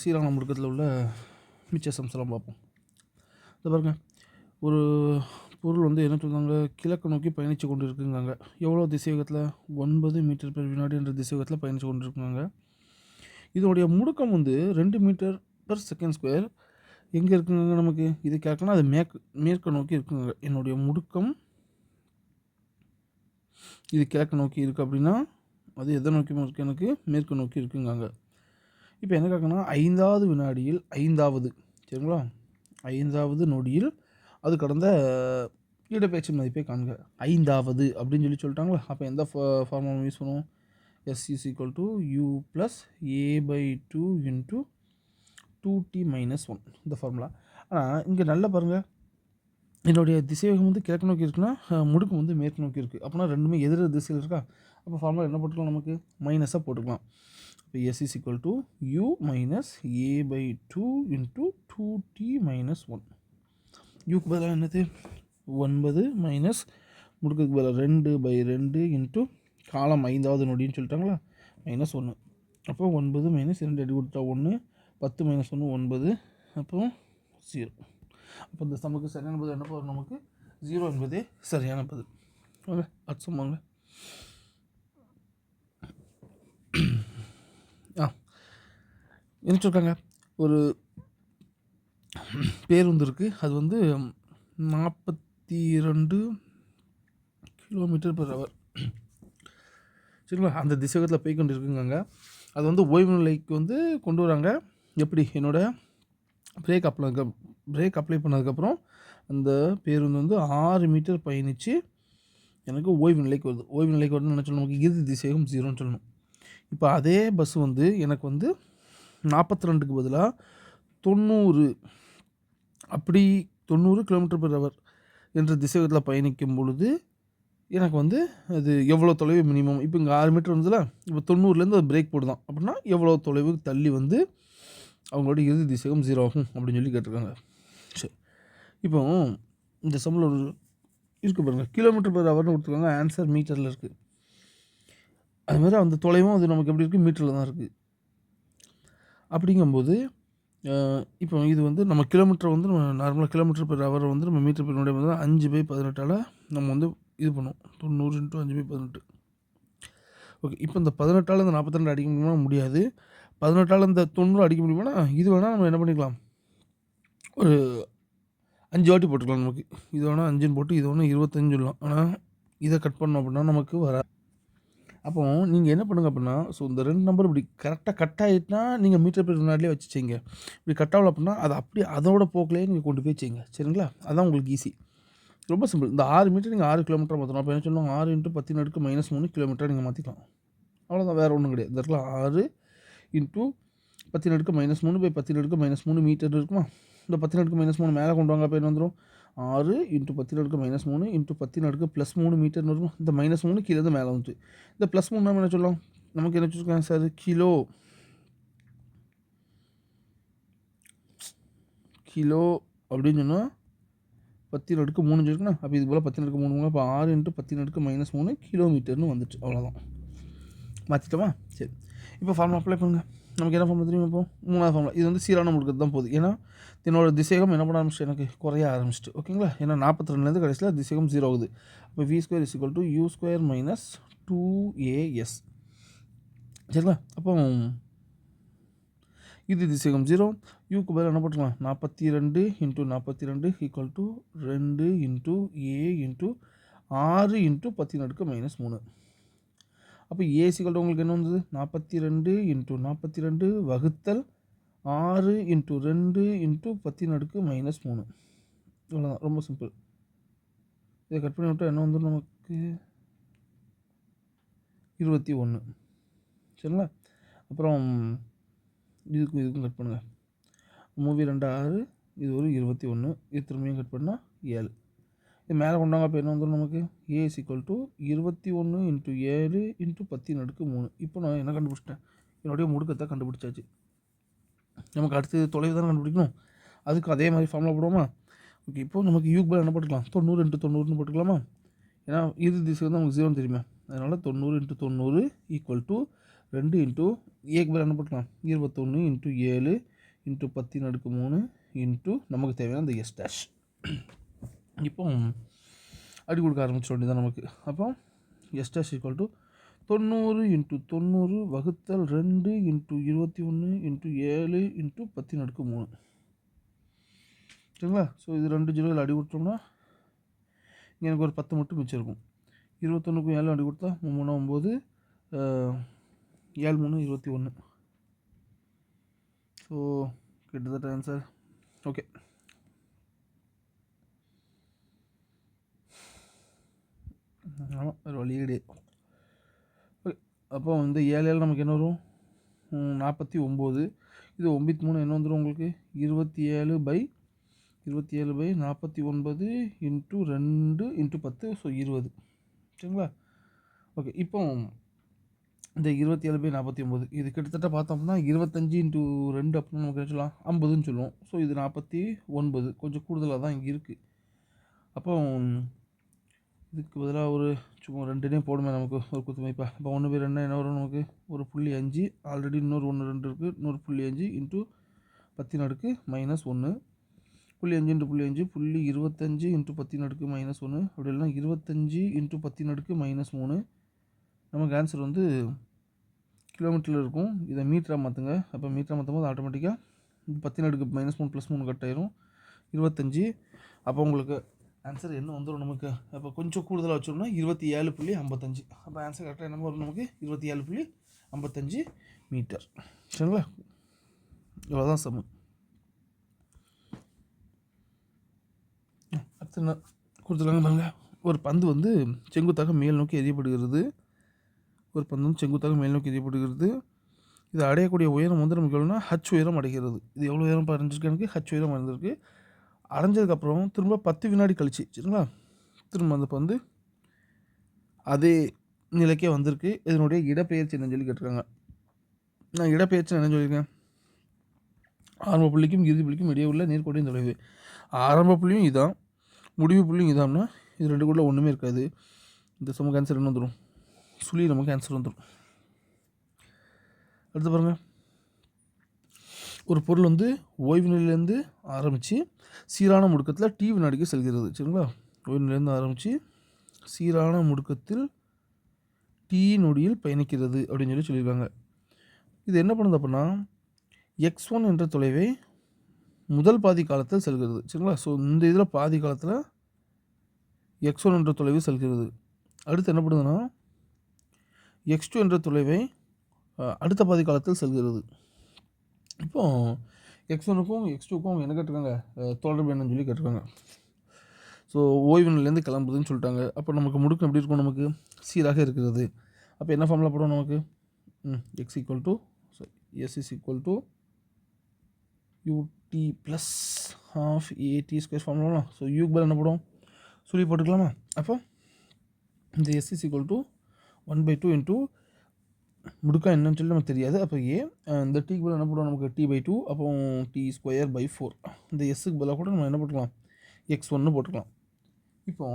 சீரான முடுக்கத்தில் உள்ள மிச்ச சம்ஸ்லாம் பார்ப்போம். இதை பாருங்கள், ஒரு பொருள் வந்து என்ன சொல்கிறாங்க, கிழக்கு நோக்கி பயணித்து கொண்டு இருக்குங்காங்க. எவ்வளோ திசைவேகத்தில்? 9 மீட்டர் பெர் வினாடி என்ற திசைவேகத்தில் பயணித்து கொண்டு இருக்குங்க. இதனுடைய முடுக்கம் வந்து 2 மீட்டர் பெர் செகண்ட் ஸ்கொயர் எங்கே இருக்குங்க நமக்கு? இது கேட்கலாம். அது மேற்கு நோக்கி இருக்குங்க. என்னுடைய முடுக்கம் இது கிழக்கு நோக்கி இருக்குது அப்படின்னா அது எதை நோக்கி இருக்குது? எனக்கு மேற்கு நோக்கி இருக்குங்காங்க. இப்போ என்ன கேட்கணும்னா 5வது வினாடியில் 5வது, சரிங்களா, 5வது நொடியில் அது கடந்த இடப்பெயர்ச்சி மதிப்பை காண்க. 5வது அப்படின்னு சொல்லிட்டாங்களா? அப்போ எந்த ஃபார்முலா யூஸ் பண்ணுவோம்? S is equal to U plus A/2 into 2t minus 1, இந்த ஃபார்முலா. ஆனால் இங்கே நல்லா பாருங்கள், என்னுடைய திசைவேகம் வந்து கிழக்கு நோக்கி இருக்குன்னா முடுக்கம் வந்து மேற்கு நோக்கி இருக்குது. அப்படின்னா ரெண்டுமே எதிர திசையில் இருக்கா? அப்போ ஃபார்முலா என்ன போட்டுக்கலாம்? நமக்கு மைனஸாக போட்டுக்கலாம். இப்போ S is equal to U minus A/2 into 2t minus 1. யூக்கு பதிலாக என்னது? 9 மைனஸ் முடுக்குக்கு பதிலாக 2/2 இன்ட்டு காலம் 5வது நொடின்னு சொல்லிட்டாங்களா, -1. அப்போ 9 மைனஸ் 2 அடி கொடுத்தா 1, 10 மைனஸ் 1 9, அப்போ 0. அப்போ இந்த சமக்கு சரியான பதில் என்ன போகும்? நமக்கு 0 என்பதே சரியான பதில். ஓகே, அது சொன்னாங்க. என்ன சொல்கிறாங்க, ஒரு பேருந்து இருக்குது, அது வந்து 42 km/h, சரிங்களா, அந்த திசைவேகத்தில் போய் கொண்டு இருக்குங்க. அது வந்து ஓய்வு நிலைக்கு வந்து கொண்டு வராங்க. எப்படி? என்னோட பிரேக் அப்ளை பண்ணதுக்கப்புறம் அந்த பேருந்து வந்து 6 மீட்டர் பயணித்து எனக்கு ஓய்வு நிலைக்கு வருது. ஓய்வு நிலைக்கு வருதுன்னு என்ன சொல்லணும்? நமக்கு இறுதி திசைவேகம் 0ன்னு சொல்லணும். இப்போ அதே பஸ் வந்து எனக்கு வந்து 42க்கு பதிலாக 90, அப்படி 90 km/h என்ற திசைவேகத்தில் பயணிக்கும் பொழுது எனக்கு வந்து அது எவ்வளோ தொலைவு மினிமம்? இப்போ இங்கே 6 மீட்டர் வந்ததில்ல, இப்போ 90லேருந்து அது பிரேக் போடுதான் அப்படின்னா எவ்வளோ தொலைவு தள்ளி வந்து அவங்களோட இறுதி திசைவேகம் 0 ஆகும் அப்படின்னு சொல்லி கேட்டிருக்காங்க. சரி, இப்போ இந்த சம்மில் ஒரு இருக்குது பாருங்கள், km/hன்னு கொடுத்துருக்காங்க, ஆன்சர் மீட்டரில் இருக்குது. அதுமாதிரி அந்த தொலைவும் அது நமக்கு எப்படி இருக்குது? மீட்டரில் தான் இருக்குது. அப்படிங்கும்போது இப்போ இது வந்து நம்ம கிலோமீட்டர் வந்து நம்ம நார்மலாக km/h வந்து நம்ம மீட்டர் பெர் வினாடி வந்து 5/18 நம்ம வந்து இது பண்ணுவோம். 90 × 5/18. ஓகே, இப்போ இந்த 18 இந்த 42 அடிக்க முடியுமா? முடியாது. 18 இந்த 90 அடிக்க முடியுமானா இது வேணால் நம்ம என்ன பண்ணிக்கலாம், ஒரு 5 வாட்டி போட்டுக்கலாம். நமக்கு இது வேணால் 5ன்னு போட்டு இது வேணால் 25 சொல்லலாம். ஆனால் இதை கட் பண்ணோம் அப்படின்னா நமக்கு வராது. அப்போ நீங்கள் என்ன பண்ணுங்கள் அப்படின்னா, ஸோ இந்த 2 நம்பர் இப்படி கரெக்டாக கட் ஆகிட்டுனா நீங்கள் மீட்டர் பெர் வினாடிலே வச்சு செய்யுங்க. இப்படி கட் ஆகல அப்படின்னா அதை அப்படியே அதோட போக்கிலேயே நீங்கள் கொண்டு போய் செய்யுங்க. சரிங்களா, அதான் உங்களுக்கு ஈஸி. ரொம்ப சிம்பிள். இந்த 6 மீட்டர் நீங்கள் 6 கிலோமீட்டர் மாற்றணும். அப்போ என்ன சொல்லணும்? 6 × 10⁻³ கிலோமீட்டர் நீங்கள் மாற்றிக்கலாம். அவ்வளோதான், வேறு ஒன்றும் கிடையாது. இந்த இடத்துல 6 × 10⁻³ மீட்டர் இருக்குமா? இந்த 10⁻³ மேலே கொண்டு வாங்க. அப்போ என்ன வந்துடும்? 6 × 10⁻³ × 10⁻+3 மீட்டர்னு இருக்கும். இந்த -3 கீழேருந்து மேலே வந்துட்டு இந்த +3 நம்ம என்ன சொல்லலாம்? நமக்கு என்ன வச்சுருக்காங்க சார்? கிலோ அப்படின்னு சொன்னால் 10⁻³ இருக்குன்னா, அப்போ இது போல் 10⁻³ அப்போ 6 × 10⁻³ கிலோமீட்டர்னு வந்துட்டு. அவ்வளோதான், மாற்றிட்டோமா? சரி, இப்போ ஃபார்முலா அப்ளை பண்ணுங்கள். நமக்கு என்ன ஃபார்முலா தெரியும்? இப்போ 3வது ஃபார்முலா. இது வந்து சீரான முடுக்கத்து தான் போகுது. ஏன்னா என்னோட திசைவேகம் என்ன பண்ண ஆரம்பிச்சிட்டு எனக்கு குறைய ஆரம்பிச்சிட்டு. ஓகேங்களா, ஏன்னா 42லேருந்து கடைசியில் திசைவேகம் 0 ஆகுது. அப்போ V² = U² - 2AS. சரிங்களா, அப்போ இது திசைவேகம் 0. யூக்கு பதில் என்ன போட்டுக்கலாம்? 42 × 42 = 2 × A × 6 × 10⁻³ அப்போ A = உங்களுக்கு என்ன வந்தது? 42 × 42 வகுத்தல் 6 × 2 × 10⁻³ இவ்வளோதான், ரொம்ப சிம்பிள். இதை கட் பண்ணி விட்டால் என்ன வந்துடும்? நமக்கு 21. சரிங்களா, அப்புறம் இதுக்கும் கட் பண்ணுங்கள். 3 2 6, இது ஒரு 21, இது திரும்பியும் கட் பண்ணால் 7. இது மேலே கொண்டாங்க. அப்போ என்ன வந்துடும் நமக்கு? A = 21 × 7 × 10⁻³. இப்போ நான் என்ன கண்டுபிடிச்சிட்டேன்? என்னுடைய முடுக்கத்தை கண்டுபிடிச்சாச்சு. நமக்கு அடுத்தது தொலைவு தானே கண்டுபிடிக்கணும். அதுக்கு அதே மாதிரி ஃபார்முலா போடுவோமா? ஓகே, இப்போது நமக்கு யூக்கு பதில் என்ன போட்டுக்கலாம்? 90 × 90ன்னு போட்டுக்கலாமா? ஏன்னா இறுதி திசை வந்து நமக்கு 0ன்னு தெரியுமா? அதனால் 90 × 90 = 2 இன்ட்டு ஏக்கு பதில் என்ன போட்டுக்கலாம் 21 இன்ட்டு 7 இன்ட்டு 10^3 இன்ட்டு நமக்கு தேவையான அந்த எஸ் டேஷ். இப்போ அடி கொடுக்க ஆரம்பிச்ச வேண்டியதான் நமக்கு. அப்போ S dash equal to 90 into 90 வகுத்தல் 2 இன்ட்டு 21 இன்ட்டு 7 இன்ட்டு 10^3. சரிங்களா? ஸோ இது 2 ஜீரோவில் அடி கொடுத்தோம்னா இங்கே எனக்கு ஒரு 10 மட்டும் மிச்சம் இருக்கும். 21க்கும் 7 அடி கொடுத்தா 3 9 7 3 21. ஸோ கிட்டத்தட்ட ஆன்சர் ஓகே. ஆமாம் வேறு வழி கிடையாது. ஓகே, அப்போ வந்து 7 நமக்கு என்ன வரும் 49. இது 93 என்ன வந்துடும் உங்களுக்கு 27/49 இன்ட்டு 2 இன்ட்டு 10 ஸோ 20. சரிங்களா? ஓகே, இப்போ இந்த 27/49 இது கிட்டத்தட்ட பார்த்தோம்னா 25 இன்ட்டு 2 அப்படின்னு நமக்கு சொல்லலாம் 50ன்னு சொல்லுவோம். ஸோ இது 49 கொஞ்சம் கூடுதலாக தான் இங்கே இருக்குது. அப்போ இதுக்கு பதிலாக ஒரு சும்மா 2 போடுமே நமக்கு ஒரு குத்துமைப்பா. இப்போ 1/2 என்ன வரும் நமக்கு 1.5 ஆல்ரெடி இன்னொரு 1 2 இருக்குது 1.5 இன்ட்டு 10^-1 0.5 இன்ட்டு 0.5 25 இன்ட்டு 10^-1 அப்படி இல்லைனா 25 இன்ட்டு 10^-3. நமக்கு ஆன்சர் வந்து கிலோமீட்டரில் இருக்கும். இதை மீட்டராக மாற்றுங்க. அப்போ மீட்டராக மாற்றும் போது ஆட்டோமேட்டிக்காக 10^-3 + 3 கட் ஆயிரும் 25. அப்போ உங்களுக்கு ஆன்சர் என்ன வந்துடும் நமக்கு. அப்போ கொஞ்சம் கூடுதலாக வச்சோம்னா 27.55. அப்போ ஆன்சர் கரெக்டாக என்ன வரும் நமக்கு 27.55 மீட்டர். சரிங்களா? இவ்வளோதான் சமு. அடுத்து என்ன கொடுத்துருக்காங்க பாருங்க. ஒரு பந்து வந்து செங்குத்தாக மேல் நோக்கி எரியப்படுகிறது. இது அடையக்கூடிய உயரம் வந்து நமக்கு எவ்வளோனா ஹச் உயரம் அடைகிறது. இது எவ்வளோ உயரம் அடைஞ்சிருக்கு எனக்கு ஹச் உயரம் அடைஞ்சிருக்கு. அடைஞ்சதுக்கப்புறம் திரும்ப 10 வினாடி கழிச்சு சரிங்களா திரும்ப அந்த பந்து அதே நிலைக்கே வந்திருக்கு. இதனுடைய இடப்பெயர்ச்சி என்னன்னு சொல்லி கேட்டிருக்காங்க. நான் இடப்பெயர்ச்சி என்னன்னு சொல்லியிருக்கேன் ஆரம்ப புள்ளிக்கும் இறுதி புள்ளிக்கும் இடையே உள்ள நேர்கோட்டின் தொலைவு. ஆரம்ப புள்ளியும் இதான் முடிவு புள்ளியும் இதாம்னா இது 2 கூட ஒன்றுமே இருக்காது. இந்த சமக்கு ஆன்சர் என்ன வந்துடும் சுழி நமக்கு ஆன்சர் வந்துடும். அடுத்து பாருங்கள், ஒரு பொருள் வந்து ஓய்வு நிலையிலேருந்து ஆரம்பித்து சீரான முடுக்கத்தில் டி வினாடிக்கு செல்கிறது. சரிங்களா? ஓய்வு நிலையிலேருந்து ஆரம்பித்து சீரான முடுக்கத்தில் டி நொடியில் பயணிக்கிறது அப்படின்னு சொல்லியிருக்காங்க. இது என்ன பண்ணுது அப்படின்னா x1 என்ற தொலைவை முதல் பாதி காலத்தில் செல்கிறது. சரிங்களா? ஸோ இந்த இதில் பாதி காலத்தில் x1 என்ற தொலைவு செல்கிறது. அடுத்து என்ன பண்ணுதுன்னா x2 என்ற தொலைவை அடுத்த பாதி காலத்தில் செல்கிறது. இப்போது x1க்கும் x2க்கும் அவங்க என்ன கேட்டிருக்காங்க தொடர்பு என்னன்னு சொல்லி கேட்டிருக்காங்க. ஸோ ஓய்வு நிலையிலேருந்து கிளம்புதுன்னு சொல்லிட்டாங்க. அப்போ நமக்கு முடுக்கம் எப்படி இருக்கும் நமக்கு சீராக இருக்கிறது. அப்போ என்ன ஃபார்முலா போடுவோம் நமக்கு x = ut + ½ at² formula. So யூக்கு பதில் என்ன போடுவோம் சொல்லி போட்டுக்கலாமா. அப்போ இந்த s = 1/2 இன்ட்டு முடுக்கம் என்னன்னு சொல்லி நமக்கு தெரியாது. அப்போ இந்த டீக்கு பதில் என்ன போடுவோம் நமக்கு t/2. அப்போ t²/4. இந்த எஸ்ஸுக்கு பதிலாக கூட நம்ம என்ன போட்டுக்கலாம் x1 போட்டுக்கலாம். இப்போ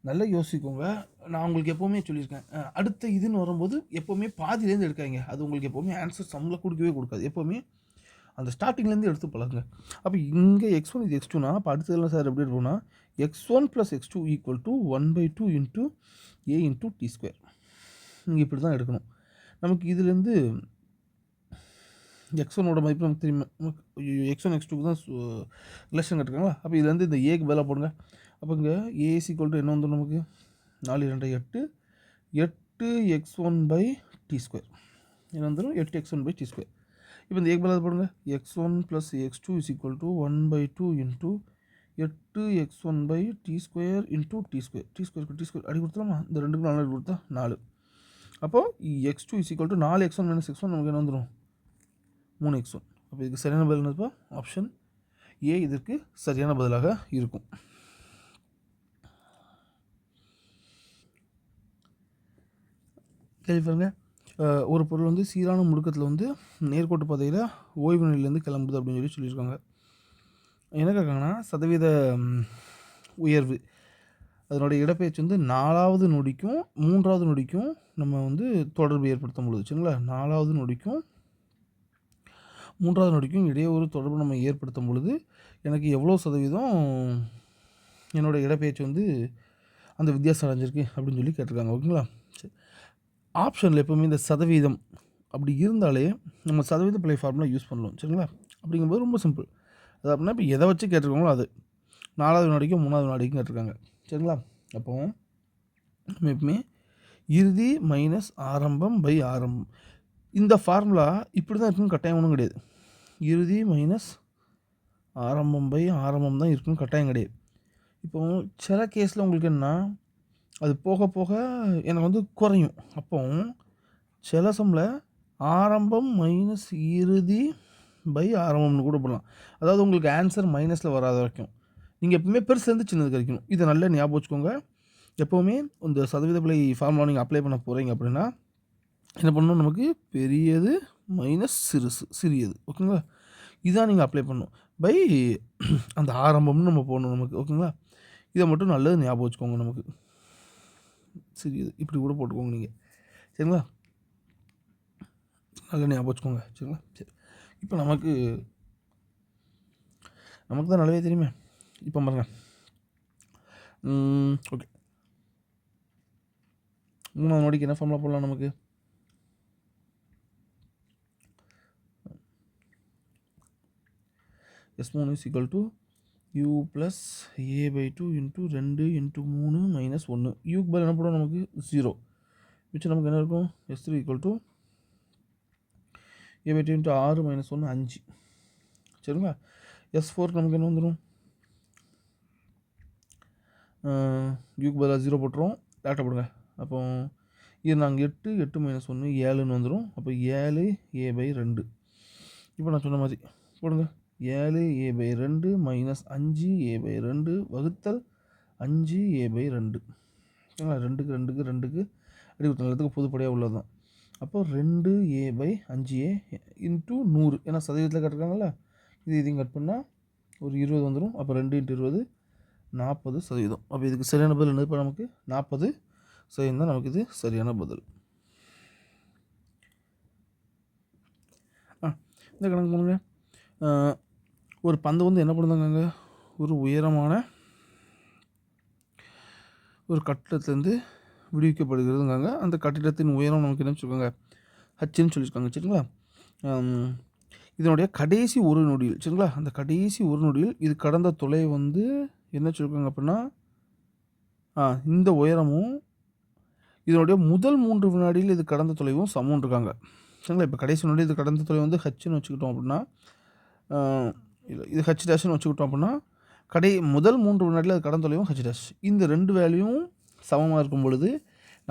நல்லா யோசிக்கோங்க. நான் உங்களுக்கு எப்போவுமே சொல்லியிருக்கேன் அடுத்த இதுன்னு வரும்போது எப்போவுமே பாதியிலேருந்து எடுக்காங்க. அது உங்களுக்கு எப்போவுமே ஆன்சர் சம்மில் கொடுக்காது. எப்போவுமே அந்த ஸ்டார்டிங்லேருந்து எடுத்து பழகுங்க. அப்போ இங்கே x1 இது x2னா அப்போ அடுத்ததெல்லாம் சார் எப்படி இருக்கும்னா x1 + x2 = 1/2 into a into t². நீங்கள் இப்படி தான் எடுக்கணும். நமக்கு இதுலேருந்து x1ஓட மதிப்பு நமக்கு தெரியுமா x1 x2க்கு தான் ரிலேஷன் கட்டுருக்காங்களா. அப்போ இதுலேருந்து இந்த ஏக்கு பதிலாக போடுங்க. அப்போ இங்கே a = என்ன வந்துடும் நமக்கு 4 2 8 8x1/t². என்ன வந்துடும் 8x1/t². இப்போ இந்த ஏக்கு பதிலாக போடுங்க x1 + x2 = 1/2 into 8x1/t² into t² அடி கொடுத்துலாமா. இந்த 2க்கும் 4 அடி கொடுத்தா 4. அப்போது x2 = 4x1 - x1 நமக்கு என்ன வந்துடும் 3x1. அப்போ இதுக்கு சரியான பதில் என்னப்பா ஆப்ஷன் ஏ இதற்கு சரியான பதிலாக இருக்கும். கேள்வி பாருங்க, ஒரு பொருள் வந்து சீரான முடுக்கத்தில் வந்து நேர்கோட்டு பாதையில் ஓய்வு நிலையிலேருந்து கிளம்புது அப்படின்னு சொல்லியிருக்காங்க. என்ன கேட்காங்கன்னா சதவீத உயர்வு அதனுடைய இடப்பெயர்ச்சி வந்து 4வது நொடிக்கும் 3வது நொடிக்கும் நம்ம வந்து தொடர்பு ஏற்படுத்தும் பொழுது சரிங்களா, 4வது நொடிக்கும் 3வது நொடிக்கும் இடையே ஒரு தொடர்பு நம்ம ஏற்படுத்தும் பொழுது எனக்கு எவ்வளோ சதவீதம் என்னோடய இடப்பெயர்ச்சி வந்து அந்த வித்தியாசம் அடைஞ்சிருக்கு அப்படின்னு சொல்லி கேட்டிருக்காங்க. ஓகேங்களா? சரி, ஆப்ஷனில் எப்போவுமே இந்த சதவீதம் அப்படி இருந்தாலே நம்ம சதவீத பிழை ஃபார்முலா யூஸ் பண்ணலாம். சரிங்களா? அப்படிங்கும்போது ரொம்ப சிம்பிள். அது அப்படின்னா இப்போ எதை வச்சு கேட்டிருக்காங்களோ அது 4வது வினாடிக்கும் 3வது வினாடிக்கும் கேட்டிருக்காங்க. சரிங்களா? அப்போ நம்ம எப்பவுமே இறுதி மைனஸ் ஆரம்பம் பை ஆரம்பம் இந்த ஃபார்முலா இப்படி தான் இருக்குன்னு கட்டாயம் ஒன்றும் கிடையாது. இறுதி மைனஸ் ஆரம்பம் பை ஆரம்பம் தான் இருக்குன்னு கட்டாயம் கிடையாது. இப்போ சில கேஸில் உங்களுக்கு என்ன, அது போக போக எனக்கு வந்து குறையும். அப்போ சில சம்மில் ஆரம்பம் மைனஸ் இறுதி பை ஆரம்பம்னு கூட போடலாம். அதாவது உங்களுக்கு ஆன்சர் மைனஸில் வராத வரைக்கும் நீங்கள் எப்பவுமே பெருசுலேருந்து சின்னது கிடைக்கணும். இதை நல்லா ஞாபகம் வச்சுக்கோங்க. எப்போவுமே இந்த சதவீத பிழை ஃபார்முலா நீங்கள் அப்ளை பண்ண போகிறீங்க அப்படின்னா என்ன பண்ணணும், நமக்கு பெரியது மைனஸ் சிறியது. ஓகேங்களா? இதான் நீங்கள் அப்ளை பண்ணணும். பை அந்த ஆரம்பம்னு நம்ம போடணும் நமக்கு. ஓகேங்களா? இதை மட்டும் நல்லது ஞாபகம் வச்சுக்கோங்க. நமக்கு சிறியது இப்படி கூட போட்டுக்கோங்க நீங்கள். சரிங்களா? நல்லா ஞாபகம் வச்சுக்கோங்க. சரிங்களா? சரி, இப்போ நமக்கு தான் நல்லாவே தெரியுமே. இப்போ பாருங்கள், ஓகே, 3வது நொடிக்கு என்ன ஃபார்முலா போடலாம் நமக்கு? S3 is equal to u plus a/2 into 2 into 3 minus 1. யூக்கு பதில் என்ன போடும் நமக்கு 0. மிச்சம் நமக்கு என்ன இருக்கும்? S3 equal to a/2 into 6 minus 1 5. சரிங்களா? S4 நமக்கு என்ன வந்துடும்? யூக்கு பதிலாக 0 போட்டுரும். டேட்டா போடுங்க. அப்போ இது நாங்கள் 8 minus 1 7ன்னு வந்துடும். அப்போ 7a/2. இப்போ நான் சொன்ன மாதிரி போடுங்க. 7a/2 மைனஸ் 5a/2 வகுத்தல் 5a/2. ஓகேங்களா? 2க்கு அடி நல்லதுக்கு பொதுப்படையாக உள்ளது தான். அப்போ 2a/5a இன்ட்டு 100. ஏன்னா சதவீதத்தில் கட்டுறாங்கல்ல, இதையும் கட் பண்ணால் ஒரு 20 வந்துடும். அப்போ 2 × 20 40%. அப்போ இதுக்கு சரியான பதில் என்னது? இப்போ நமக்கு 40% தான் நமக்கு இது சரியான பதில். இந்த கணக்கு பண்ணுங்க. ஒரு பந்து வந்து என்ன பண்ணுதாங்க, ஒரு உயரமான ஒரு கட்டிடத்துலேருந்து விடுவிக்கப்படுகிறதுங்காங்க. அந்த கட்டிடத்தின் உயரம் நமக்கு என்ன சொல்லியிருக்காங்க? ஹச்சுன்னு சொல்லியிருக்காங்க. சரிங்களா? இதனுடைய கடைசி ஒரு நொடியில், சரிங்களா, அந்த கடைசி ஒரு நொடியில் இது கடந்த தொலைவு வந்து என்ன சொல்லியிருக்காங்க அப்படின்னா, இந்த உயரமும் இதனுடைய முதல் 3 வினாடியில் இது கடந்த தொலைவும் சமம் இருக்காங்க. சரிங்களா? இப்போ கடைசி நொடி இது கடந்த தொலைவு வந்து ஹச்சுன்னு வச்சுக்கிட்டோம் அப்படின்னா, இது ஹச் டேஷ்னு வச்சுக்கிட்டோம் அப்படின்னா, முதல் 3 வினாடியில் அது கடந்த தொலைவும் ஹச் டேஷ். இந்த 2 வேல்யூவும் சமமாக இருக்கும் பொழுது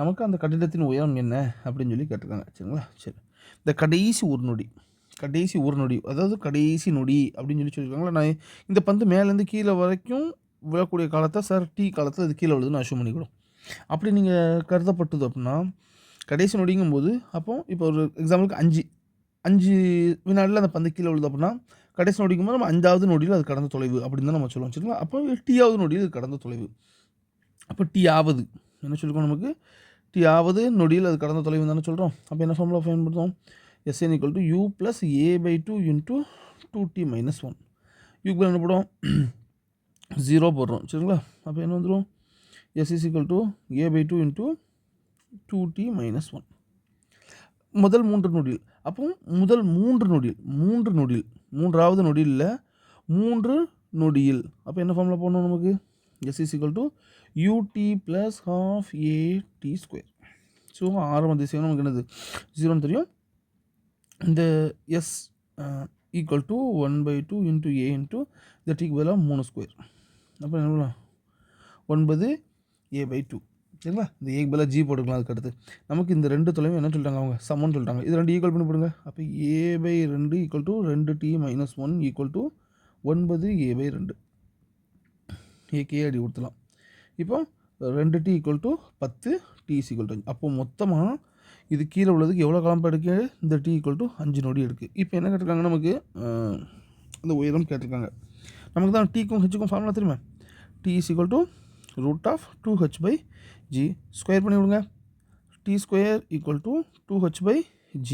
நமக்கு அந்த கட்டிடத்தின் உயரம் என்ன அப்படின்னு சொல்லி கேட்டிருக்காங்க. சரிங்களா? சரி, இந்த கடைசி ஒரு நொடி அதாவது கடைசி நொடி அப்படின்னு சொல்லி சொல்லியிருக்காங்களா. நான் இந்த பந்து மேலேருந்து கீழே வரைக்கும் விழக்கூடிய காலத்தை சார் டி காலத்தில் இது கீழே விழுதுன்னு அஷ்யூம் பண்ணிக்கூடும். அப்படி நீங்கள் கருதப்பட்டது அப்படின்னா கடைசி நொடிங்கும்போது, அப்போ இப்போ ஒரு எக்ஸாம்பிளுக்கு 5 வினாடியில் அந்த பந்து கீழே விழுது அப்படின்னா கடைசி நொடிக்கும்போது நம்ம 5வது நொடியில் அது கடந்த தொலைவு அப்படின்னு தான் நம்ம சொல்லுவோம். சரிங்களா? அப்போ டியாவது நொடியில் அது கடந்த தொலைவு. அப்போ டியாவது என்ன சொல்லியிருக்கோம்? நமக்கு டியாவது நொடியில் அது கடந்த தொலைவு தானே சொல்கிறோம். அப்போ என்ன ஃபார்முலா பயன்படுத்துவோம்? Sn equal to u plus a/2 into 2t minus 1. யூக்கு என்ன போடுவோம்? 0 போடுறோம். சரிங்களா? அப்போ என்ன வந்துடும்? S is equal to a/2 into 2t minus 1. முதல் 3 நொடியில். அப்போ முதல் 3 நொடியில் 3வது நொடியில் 3 நொடியில் அப்போ என்ன ஃபார்முலா போடணும் நமக்கு? S is equal to ut plus half at square. So ஆரம்ப திசையும் நமக்கு என்னது 0ன்னு தெரியும். இந்த S equal to 1/2 into a into இந்த டீக்கு பதிலாக 3 ஸ்கொயர். அப்போ என்ன பண்ணலாம்? 9a/2. சரிங்களா? இந்த ஏக்கு பதிலாக ஜி போட்டுக்கலாம். அதுக்கு அடுத்து நமக்கு இந்த 2 தொலைவும் என்ன சொல்லிட்டாங்க? அவங்க சமம்னு சொல்லிட்டாங்க. இது 2 ஈக்குவல் பண்ணி போடுங்க. அப்போ a/2 equal to 2t minus 1 equal to 9a/2. AK அடி கொடுத்துலாம். இப்போ 2t equal to 10, t equal to 5. அப்போ மொத்தமாக இது கீழே உள்ளதுக்கு எவ்வளோ காலம் எடுக்கு? இந்த t ஈக்குவல் டு 5 நொடி எடுக்கு. இப்போ என்ன கேட்டிருக்காங்க? நமக்கு இந்த உயரம் கேட்டிருக்காங்க. நமக்கு தான் டீக்கும் ஹெச்சுக்கும் ஃபார்முலா தெரியுமா? t is equal to √2h/g square பண்ணி விடுங்க. T square equal to 2h/g.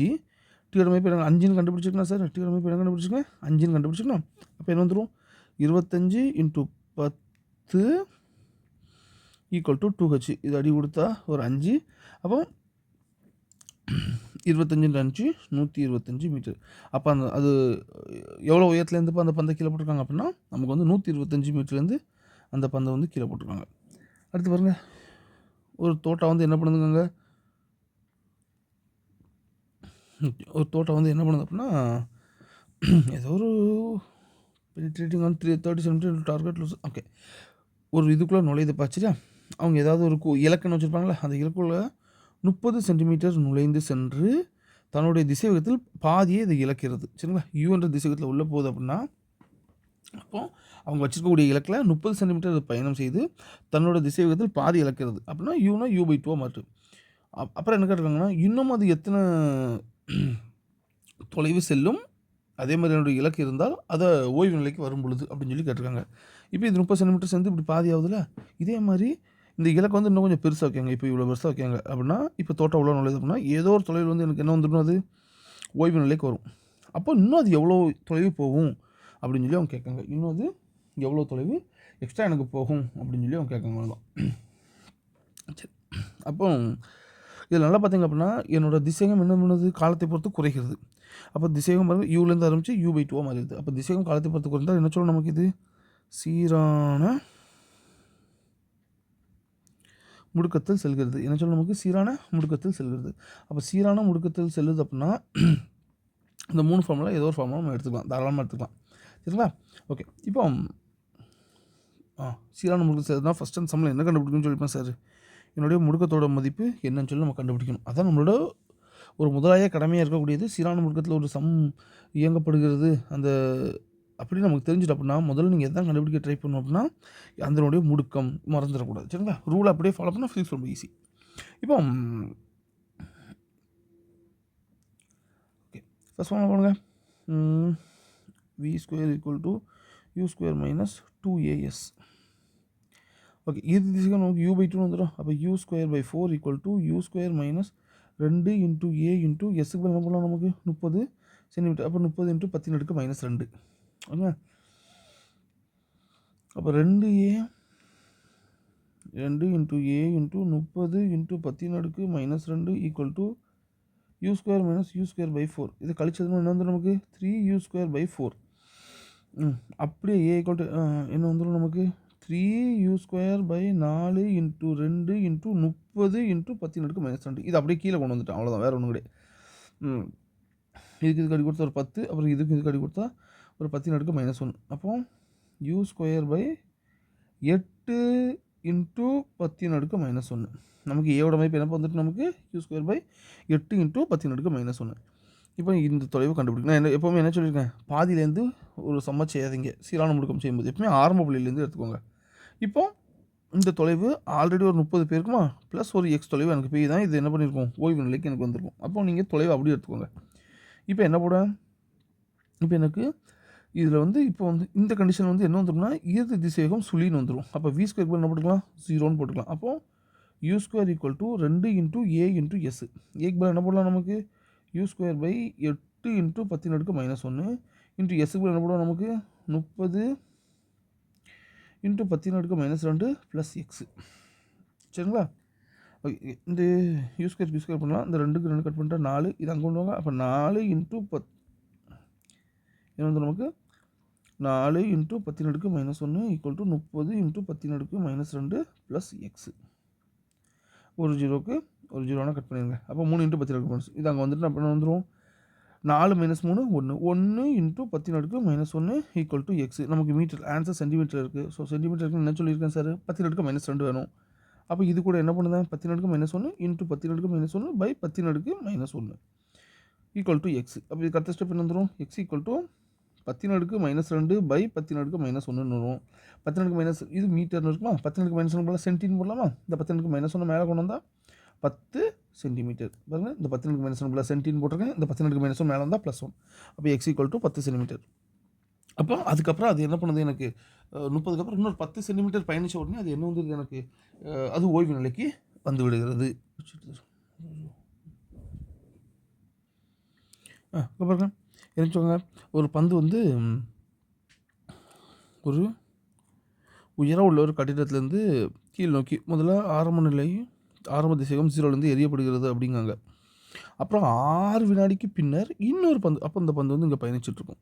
டியோட மதிப்பு என்ன 5ன்னு கண்டுபிடிச்சிருக்கணும் சார். டியோட மதிப்பு என்ன கண்டுபிடிச்சிருக்கேன் 5ன்னு கண்டுபிடிச்சிக்கணும். அப்போ என்ன வந்துடும் 25 × 10 ஈக்குவல் டு 2h. இது அடி கொடுத்தா ஒரு 5. அப்போ 25 × 5 125 மீட்டர். அப்போ அது எவ்வளோ உயரத்துலேருந்து அந்த பந்தை கீழே போட்டிருக்காங்க அப்படின்னா நமக்கு வந்து 125 மீட்டர்லேருந்து அந்த பந்தை வந்து கீழே போட்டிருக்காங்க. அடுத்து பாருங்கள், ஒரு தோட்டம் வந்து என்ன பண்ணுதுங்க, ஒரு தோட்டம் வந்து என்ன பண்ணுது அப்படின்னா ஏதோ ஒரு penetrating on 30 centimetre target loose. Okay, ஒரு இதுக்குள்ளே நுழையுது பாச்சுட்டா, அவங்க ஏதாவது ஒரு இலக்குன்னு வச்சுருப்பாங்களே, அந்த இலக்குள்ள 30 சென்டிமீட்டர் நுழைந்து சென்று தன்னுடைய திசைவேகத்தில் பாதியே இதை இழக்கிறது. சரிங்களா, யூ என்ற திசைவேகத்தில் உள்ளே போகுது அப்படின்னா அப்போது அவங்க வச்சுருக்கக்கூடிய இலக்கில் 30 சென்டிமீட்டர் பயணம் செய்து தன்னோட திசைவேகத்தில் பாதி இழக்கிறது அப்படின்னா யூனா u/2 மாற்று. அப்புறம் என்ன கேட்டிருக்காங்கன்னா, இன்னும் அது எத்தனை தொலைவு செல்லும், அதே மாதிரி என்னுடைய இலக்கு இருந்தால் அதை ஓய்வு நிலைக்கு வரும் பொழுது அப்படின்னு சொல்லி கேட்டிருக்காங்க. இப்போ இது 30 சென்டிமீட்டர் சேர்ந்து இப்படி பாதி ஆகுதுல்ல, இதே மாதிரி இந்த இலக்கு வந்து இன்னும் கொஞ்சம் பெருசாக வைக்காங்க. இப்போ இவ்வளோ பெருசாக வைக்காங்க அப்படின்னா இப்போ தோட்டம் உள்ள நுழையுது அப்படின்னா ஏதோ ஒரு தொலைவில் வந்து எனக்கு என்ன வந்துடும், அது ஓய்வு நிலைக்கு வரும். அப்போ இன்னும் அது எவ்வளோ தொலைவு போகும் அப்படின்னு சொல்லி அவங்க கேட்காங்க. இன்னும் அது எவ்வளோ தொலைவு எக்ஸ்ட்ரா எனக்கு போகும் அப்படின்னு சொல்லி அவங்க கேட்காங்க. அவ்வளோதான். சரி, அப்போ இதில் நல்லா பார்த்தீங்க அப்படின்னா என்னோடய திசைகம் என்ன பண்ணுது, காலத்தை பொறுத்து குறைகிறது. அப்போ திசைகம் பாருங்கள் யூலேருந்து ஆரம்பித்து u/2 மாறிடுது. அப்போ திசைகம் காலத்தை பொறுத்து குறைந்தால் என்ன சொல்லணும் நமக்கு, இது சீரான முடுக்கத்தில் செல்கிறது. என்ன சொல்ல நமக்கு, சீரான முடுக்கத்தில் செல்கிறது. அப்போ சீரான முடுக்கத்தில் செல்லுது அப்படின்னா இந்த 3 ஃபார்முலா ஏதோ ஒரு ஃபார்முலா நம்ம எடுத்துக்கலாம், தாராளமாக எடுத்துக்கலாம். சரிங்களா, ஓகே. இப்போ சீரான முடுக்கத்தில் செல்லுதுன்னா ஃபஸ்ட் அந்த சம்பளம் என்ன கண்டுபிடிக்கணும்னு சொல்லிப்பேன் சார், என்னுடைய முடுக்கத்தோட மதிப்பு என்னன்னு சொல்லி நம்ம கண்டுபிடிக்கணும். அதான் நம்மளோட ஒரு முதலாய கடமையாக இருக்கக்கூடியது. சீரான முடுக்கத்தில் ஒரு இயங்கப்படுகிறது அந்த அப்படின்னு நமக்கு தெரிஞ்சுட்டு அப்படின்னா முதல்ல நீங்கள் எதான் கண்டுபிடிக்க ட்ரை பண்ணணும் அப்படின்னா அதனுடைய முடுக்கம் மறந்துடக்கூடாது. சரிங்களா, ரூலை அப்படியே ஃபாலோ பண்ணால் ஃபிக்ஸ் ரொம்ப ஈஸி. இப்போ ஓகே, ஃபஸ்ட் ஃபார்முலா போடுங்க. v² = u² - 2as. ஓகே, இது திசைக்கு நமக்கு u/2 வந்துடும். அப்போ u²/4 = u² - 2 × a × s என்ன பண்ணலாம் நமக்கு 30 சென்டிமீட்டர். அப்போ 30 × 10⁻⁻². ஓகே, அப்போ 2a × a × 30 × 10⁻² = u² - u²/4. இது கழிச்சதுன்னா என்ன வந்துடும் நமக்கு 3u²/4. அப்படியே a என்ன வந்துடும் நமக்கு 3u²/4 × 2 × 30 × 10⁻². இது அப்படியே கீழே கொண்டு வந்துட்டேன், அவ்வளோதான், வேறு ஒன்றும் கிடையாது. இதுக்கு அடி கொடுத்தா ஒரு 10, அப்புறம் இதுக்கு அடி கொடுத்தா ஒரு 10⁻⁻1. அப்போ u²/8 × 10⁻⁻1. நமக்கு ஏவோட மதிப்பு என்ன வந்துட்டு நமக்கு u²/8 × 10⁻⁻1. இப்போ இந்த தொலைவு கண்டுபிடிக்கணும். நான் எப்போவுமே என்ன சொல்லியிருக்கேன், பாதியிலேருந்து ஒரு சம்ம செய்யாதீங்க. சீரான முடுக்கம் செய்யும்போது எப்பவுமே ஆரம்ப புள்ளியிலேருந்து எடுத்துக்கோங்க. இப்போ இந்த தொலைவு ஆல்ரெடி ஒரு 30 பேருக்குமா ப்ளஸ் ஒரு எக்ஸ் தொலைவு எனக்கு போய் தான் இது என்ன பண்ணியிருக்கோம், ஓய்வு நிலைக்கு எனக்கு வந்திருக்கும். அப்போ நீங்கள் தொலைவு அப்படியே எடுத்துக்கோங்க. இப்போ என்ன போட, இப்போ எனக்கு இதில் வந்து இப்போ வந்து இந்த கண்டிஷன் வந்து என்ன வந்துடும்னா இறுதி திசைவேகம் சுழின்னு வந்துடும். அப்போ v² என்ன போட்டுக்கலாம் 0ன்னு போட்டுக்கலாம். அப்போது u² = 2 × a × s. ஏக்கு பதில் என்ன போடலாம் நமக்கு u²/8 × 10⁻⁻1 × s என்ன போடுவோம் நமக்கு 30 × 10⁻⁻2 + x. சரிங்களா, ஓகே. இந்த u² பண்ணலாம், இந்த 2க்கு 2 கட் பண்ணிட்டா 4, இது அங்கே கொண்டு வாங்க. அப்போ 4 × 10 என்ன வந்து நமக்கு 4 × 10⁻⁻1 = 30 × 10⁻⁻2 + x. ஒரு ஜீரோக்கு ஒரு ஜீரோனா கட் பண்ணிடுங்க. அப்போ 3 × 10⁻⁻1 இது அங்கே வந்துட்டு அப்புறம் வந்துடும் 4 - 3 1 1 × 10⁻⁻1 = x. நமக்கு மீட்டர் ஆன்சர் சென்டிமீட்டர் இருக்குது. ஸோ சென்டிமீட்டருக்கு என்ன சொல்லியிருக்கேன் சார் 10⁻⁻2 வேணும். அப்போ இது கூட என்ன பண்ணுதேன் 10⁻⁻1 × 10⁻⁻1 = x. அப்போ இதுக்கு அடுத்த ஸ்டெப் என்ன வந்துடும் x = 10⁻⁻2 / 10⁻⁻1 வரும். 10⁻⁻, இது மீட்டர்னு இருக்குமா, 10⁻⁻1 போல சென்டின்னு போடலாமா, இந்த 10⁻⁻1 மேலே கொண்டு வந்தால் 10 சென்டிமீட்டர். பாருங்கள், இந்த 10⁻⁻1 சென்டின்னு போட்டிருக்கேன், இந்த 10⁻⁻1 மேலே வந்தால் +1. அப்போ x = 10 சென்டிமீட்டர். அப்போ அதுக்கப்புறம் அது என்ன பண்ணுது எனக்கு 30க்கு அப்புறம் இன்னொரு 10 சென்டிமீட்டர் பயணித்த உடனே அது என்ன வந்துடுது எனக்கு அது ஓய்வு நிலைக்கு வந்து விடுகிறது. இப்போ பாருங்க என்ன சொல்லுங்க, ஒரு பந்து வந்து ஒரு உயரம் உள்ள ஒரு கட்டிடத்துலேருந்து கீழ் நோக்கி முதல்ல ஆரம்ப திசைகம் 0லேருந்து எரியப்படுகிறது அப்படிங்காங்க. அப்புறம் 6 வினாடிக்கு பின்னர் இன்னொரு பந்து, அப்போ இந்த பந்து வந்து இங்கே பயணிச்சுட்ருக்கும்.